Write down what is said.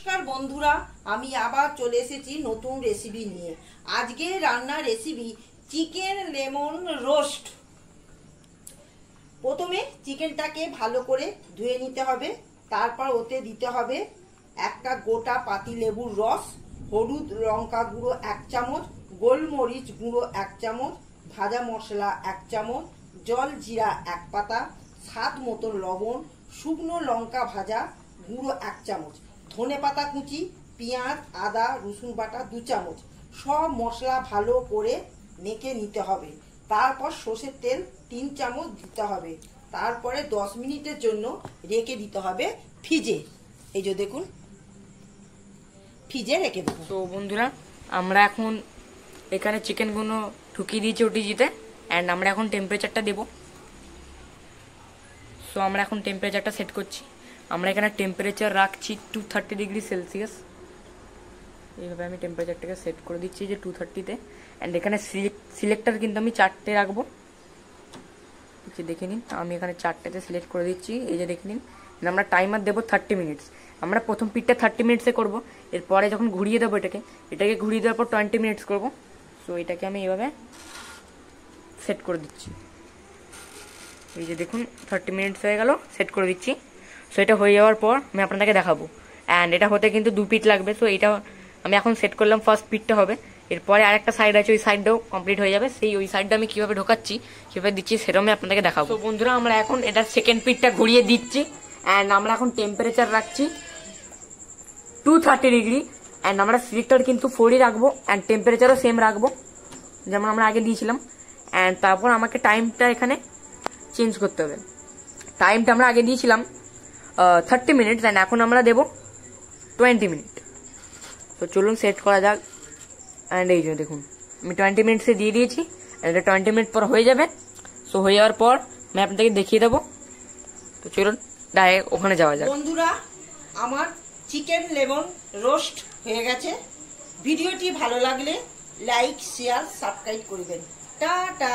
নমস্কার বন্ধুরা, আমি আবার চলে এসেছি নতুন রেসিপি নিয়ে। আজকে রান্নার রেসিপি চিকেন লেমন রোস্ট। প্রথমে চিকেনটাকে ভালো করে ধুয়ে নিতে হবে, তারপর ওতে দিতে হবে একটা গোটা পাতি লেবুর রস, হলুদ লঙ্কা গুঁড়ো 1 চামচ, গোলমরিচ গুঁড়ো 1 চামচ, ভাজা মশলা 1 চামচ, জল জিরা 1 পাতা, স্বাদ মতন লবণ, শুকনো লঙ্কা ভাজা গুঁড়ো 1 চামচ, ধনে পাতা কুচি, পেঁয়াজ আদা রসুন বাটা 2 চামচ। সব মশলা ভালো করে মেখে নিতে হবে। তারপর সর্ষের তেল 3 চামচ দিতে হবে। তারপরে 10 মিনিটের জন্য রেখে দিতে হবে ফ্রিজে। এই যে দেখুন, ফ্রিজে রেখে দেবো। তো বন্ধুরা, আমরা এখন এখানে চিকেনগুলো ঢুকিয়ে দিয়েছি ওটিজিতে, অ্যান্ড আমরা এখন টেম্পারেচারটা দেবো। সো আমরা এখন টেম্পারেচারটা সেট করছি। আমরা এখানে টেম্পারেচার রাখছি 230 ডিগ্রি সেলসিয়াস। এইভাবে আমি টেম্পারেচারটাকে সেট করে দিচ্ছি যে 230-তে। অ্যান্ড এখানে সিলেক্টার কিন্তু আমি 4টে রাখবো। দেখে নিন, আমি এখানে 4টেতে সিলেক্ট করে দিচ্ছি। এই যে দেখে নিন, আমরা টাইমার দেবো 30 মিনিটস। আমরা প্রথম পিঠটা 30 মিনিটসে করবো, এরপরে যখন ঘুরিয়ে দেবো এটাকে ঘুরিয়ে দেওয়ার পর 20 মিনিটস করবো। সো এটাকে আমি এইভাবে সেট করে দিচ্ছি। এই যে দেখুন 30 মিনিটস হয়ে গেল, সেট করে দিচ্ছি। সো এটা হয়ে যাওয়ার পর আমি আপনাদেরকে দেখাবো। অ্যান্ড এটা হতে কিন্তু 2 পিঠ লাগবে। সো এটা আমি এখন সেট করলাম, ফার্স্ট পিঠটা হবে। এরপরে আরেকটা সাইড আছে, ওই সাইডটাও কমপ্লিট হয়ে যাবে। ওই সাইডটা আমি কীভাবে ঢোকাচ্ছি, কীভাবে দিচ্ছি, সেটাও আমি আপনাদেরকে দেখাবো। তো বন্ধুরা, আমরা এখন এটার সেকেন্ড পিঠটা ঘুরিয়ে দিচ্ছি। অ্যান্ড আমরা এখন টেম্পারেচার রাখছি 230 ডিগ্রি। অ্যান্ড আমরা সিলেক্টর কিন্তু 4ই রাখবো, অ্যান্ড টেম্পারেচারও সেম রাখবো যেমন আমরা আগে দিয়েছিলাম। অ্যান্ড তারপর আমাকে টাইমটা এখানে চেঞ্জ করতে হবে। টাইমটা আমরা আগে দিয়েছিলাম 30 মিনিটস, অ্যান্ড এখন আমরা দেবো 20 মিনিট। তো চলুন সেট করা যাক। অ্যান্ড এই যে দেখুন, আমি 20 মিনিটসে দিয়ে দিয়েছি। এটা 20 মিনিট পর হয়ে যাবে। সো হয়ে যাওয়ার পর আমি আপনাদেরকে দেখিয়ে দেবো। তো চলুন ডাইরেক্ট ওখানে যাওয়া যাক। বন্ধুরা, আমার চিকেন লেমন রোস্ট হয়ে গেছে। ভিডিওটি ভালো লাগলে লাইক শেয়ার সাবস্ক্রাইব করবেন। টাটা।